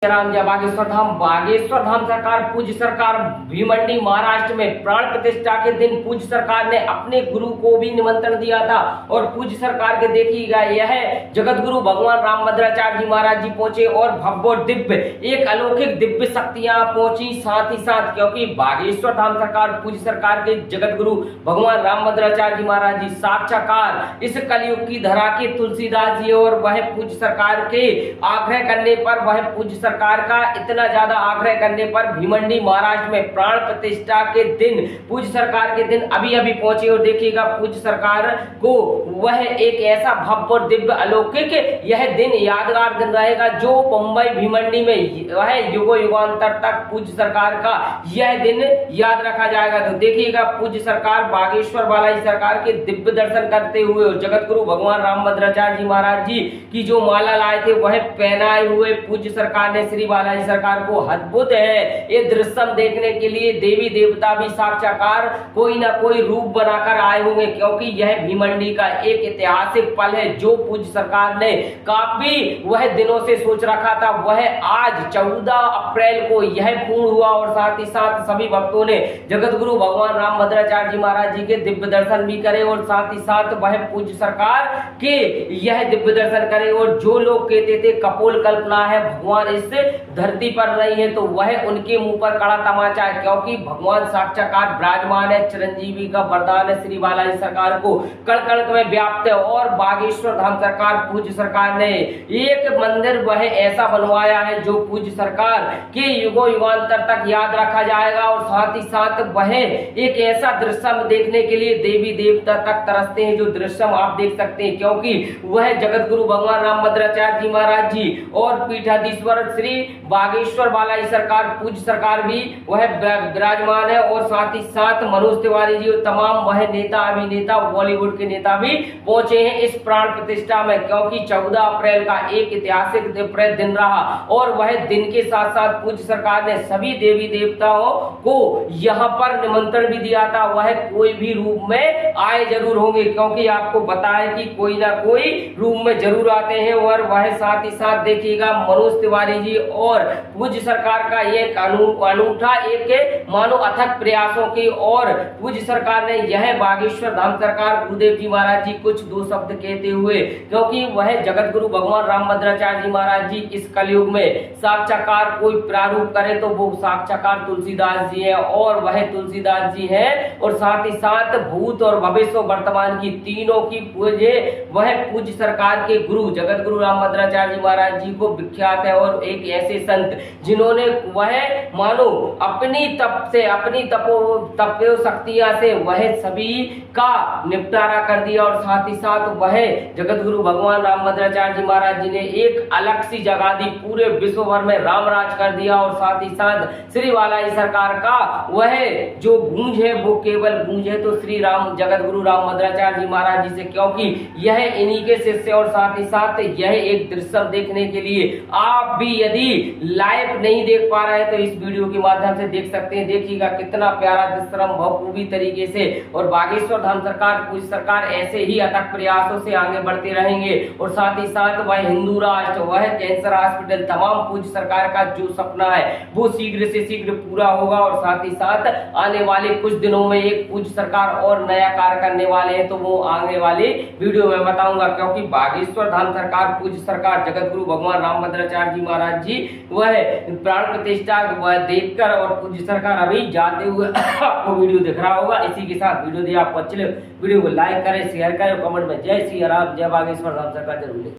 राम जय बागेश्वर धाम सरकार पूज्य सरकार भीमंडी महाराष्ट्र में प्राण प्रतिष्ठा के दिन पूज्य सरकार ने अपने गुरु को भी निमंत्रण दिया था और पूज्य सरकार के देखिएगा यह जगत गुरु भगवान रामभद्राचार्य जी महाराज जी पहुंचे और भव्य और दिव्य एक अलौकिक दिव्य शक्तियां पहुंची साथ ही साथ, क्योंकि बागेश्वर धाम सरकार पूज्य सरकार के जगत गुरु भगवान रामभद्राचार्य जी महाराज जी साक्षात्कार इस कलयुग की धरा के तुलसीदास जी और वह पूज्य सरकार के आग्रह करने पर वह पूज्य सरकार का इतना ज्यादा आग्रह करने पर भीमंडी महाराष्ट्र में प्राण प्रतिष्ठा के दिन पूज्य सरकार के दिन अभी अभी पहुंचे और देखिएगा पूज्य सरकार को वह एक ऐसा भव्य और दिव्य अलौकिक यह दिन यादगार दिन रहेगा जो मुंबई भीमंडी में वह युगो युगांतर तक पूज्य सरकार का यह दिन याद रखा जाएगा। तो देखिएगा पूज्य सरकार बागेश्वर बालाजी सरकार के दिव्य दर्शन करते हुए और जगत गुरु भगवान रामभद्राचार्य जी महाराज जी की जो माला लाए थे वह पहनाए हुए पूज्य सरकार श्री बालाजी सरकार को अद्भुत है ये दृश्य देखने के लिए देवी देवता भी साक्षात्कार कोई ना कोई रूप बनाकर आए होंगे, क्योंकि यह भीमंडी का एक ऐतिहासिक पल है जो पूज्य सरकार ने काफी वह दिनों से सोच रखा था। वह आज 14 अप्रैल को यह पूर्ण हुआ और साथ ही साथ सभी भक्तों ने जगत गुरु भगवान रामभद्राचार्य जी महाराज जी के दिव्य दर्शन भी करे और साथ ही साथ वह पूज्य सरकार के यह दिव्य दर्शन करे। और जो लोग कहते थे कपोल कल्पना है भगवान इस धरती पर नहीं है तो वह उनके मुंह पर कड़ा तमाचा है, क्योंकि भगवान साक्षात्कार विराजमान है, चिरंजीवी का वरदान है श्री बालाजी सरकार को कण कण में व्याप्त है। और बागेश्वर धाम सरकार पूज्य सरकार ने एक मंदिर वह ऐसा बनवाया है जो पूज्य सरकार के युगो युगांतर तक याद रखा जाएगा और साथ ही साथ वह एक ऐसा दृश्य देखने के लिए देवी देवता तक तरसते हैं जो दृश्य आप देख सकते हैं, क्योंकि वह जगत गुरु भगवान रामभद्राचार्य जी महाराज जी और पीठाधीश्वर श्री बागेश्वर बालाजी सरकार पूज्य सरकार भी वह विराजमान है और साथ ही साथ मनोज तिवारी जी और तमाम वह नेता अभिनेता बॉलीवुड के नेता भी पहुंचे हैं इस प्राण प्रतिष्ठा में, क्योंकि 14 अप्रैल का एक ऐतिहासिक दिन रहा और वह दिन के साथ साथ पूज्य सरकार ने सभी देवी देवताओं को यहाँ पर निमंत्रण भी दिया था। वह कोई भी रूप में आए जरूर होंगे, क्योंकि आपको बताया कि कोई ना कोई रूप में जरूर आते हैं। और वह साथ ही साथ देखिएगा मनोज तिवारी जी और पूज्य सरकार का एक अनूठा एक मानो अथक प्रयासों की और पूज्य सरकार ने यह बागेश्वर धाम सरकार गुरुदेव जी महाराज जी कुछ दो शब्द कहते हुए, क्योंकि वह जगत गुरु भगवान रामभद्राचार्य जी महाराज जी इस कलयुग में साक्षात्कार कोई प्रारूप करे तो वो साक्षात्कार तुलसीदास जी है और वह तुलसीदास जी है और साथ ही साथ भूत और भविष्य वर्तमान की तीनों की पूजे वह पूज्य सरकार के गुरु जगत गुरु रामभद्राचार्य जी महाराज जी को विख्यात है और एक ऐसे संत जिन्होंने वह मानो अपनी तप से अपनी तपो शक्तियां से वह सभी का निपटारा कर दिया और साथ ही साथ वह जगत गुरु भगवान रामभद्राचार्य जी महाराज जी ने एक अलग सी जगह दी, पूरे विश्व भर में राम राज कर दिया और साथ ही साथ श्री बालाजी सरकार का वह जो गूंज है वो केवल गूंज है तो श्री राम जगत गुरु रामभद्राचार्य जी महाराज जी से, क्योंकि यह इन्हीं के शिष्य और साथ ही साथ यह एक दृश्य देखने के लिए आप भी यदि लाइव नहीं देख पा रहे हैं तो इस वीडियो के माध्यम से देख सकते हैं। देखिएगा कितना प्यारा दृश्य बखूबी तरीके से और बागेश्वर धाम सरकार पूज्य सरकार ऐसे ही अथक प्रयासों से आगे बढ़ते रहेंगे और साथ ही साथ वह हिंदू राष्ट्र वह कैंसर हॉस्पिटल तमाम पूज्य सरकार का जो सपना है वो शीघ्र से शीघ्र पूरा होगा और साथ ही साथ आने वाले कुछ दिनों में एक पूज्य सरकार और नया कार्य करने वाले हैं तो वो आने वाले वीडियो में बताऊंगा, क्योंकि बागेश्वर धाम सरकार पूज्य सरकार जगत गुरु भगवान रामभद्राचार्य जी महाराज जी वह प्राण प्रतिष्ठा वह देखकर और पूज्य सरकार अभी जाते हुए आपको वीडियो दिख रहा होगा। इसी के साथ वीडियो दिया आपको अच्छे लगे वीडियो को लाइक करें शेयर करें कमेंट में जय श्री राम जय बागेश्वर धाम सरकार जरूर।